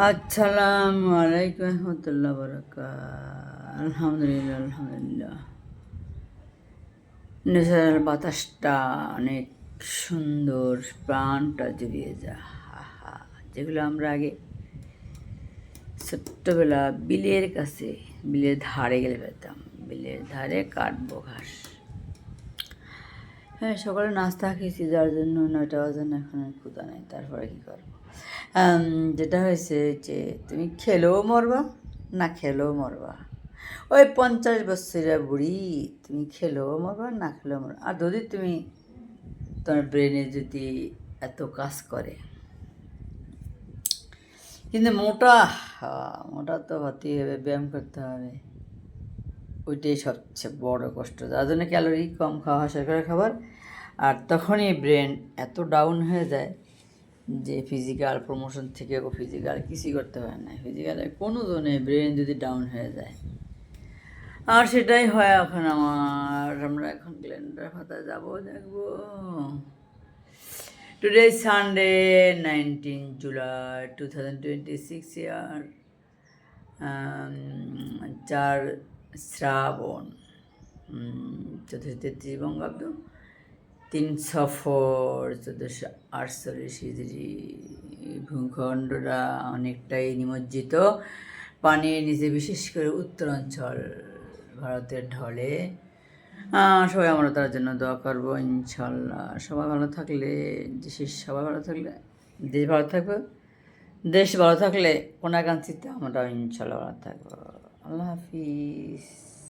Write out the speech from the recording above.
আসসালামু আলাইকুম রহমতুল্লাহ বরকাত। আলহামদুলিল্লাহ আলহামদুলিল্লাহ। ন্যাচারাল বাতাসটা অনেক সুন্দর, প্রাণটা জুড়িয়ে যায়। আহা, যেগুলো আমরা আগে ছোট্টবেলা বিলের কাছে, বিলের ধারে গেলে পেতাম। বিলের ধারে কাটবো ঘাস। হ্যাঁ, সকালে নাস্তা খেয়েছি, যার জন্য 9টা বাজে না, এখন আর ক্ষুধা নেই। তারপরে কী করবো? যেটা হয়েছে যে তুমি খেলেও মরবা, না খেলেও মরবা। ওই 50 বছরের বুড়ি, তুমি খেলেও মরবা, না খেলেও মরবা। আর যদি তুমি তোমার ব্রেনে যদি এত কাজ করে, কিন্তু মোটা, মোটা তো হতেই হবে, ব্যায়াম করতে হবে। ওইটাই সবচেয়ে বড় কষ্ট, যার জন্য ক্যালোরি কম খাওয়া হয়, শর্করা খাবার। আর তখনই ব্রেন এত ডাউন হয়ে যায় যে ফিজিক্যাল প্রমোশন থেকে ফিজিক্যাল কিছুই করতে পারে না। ফিজিক্যালে কোনো জনে ব্রেন যদি ডাউন হয়ে যায়, আর সেটাই হয় এখন আমার। আমরা এখন ক্যালেন্ডার খাতায় যাবো, দেখবো। টুডে সানডে 19 জুলাই 2026 ইয়ার, 4 শ্রাবণ, 1433 বঙ্গাব্দ, 3 সফর 1448 হিজড়ি। ভূখণ্ডটা অনেকটাই নিমজ্জিত পানির নিচে, বিশেষ করে উত্তরাঞ্চল ভারতের ঢলে। সবাই আমরা তার জন্য দোয়া করবো, ইনশাল্লাহ। সবাই ভালো থাকলে, দেশের সবাই ভালো থাকলে দেশ ভালো থাকবে, দেশ ভালো থাকলে কোনাকাঙ্ক্ষিতে আমরা ইনশাল্লাহ ভালো থাকবো। আল্লাহ হাফিজ।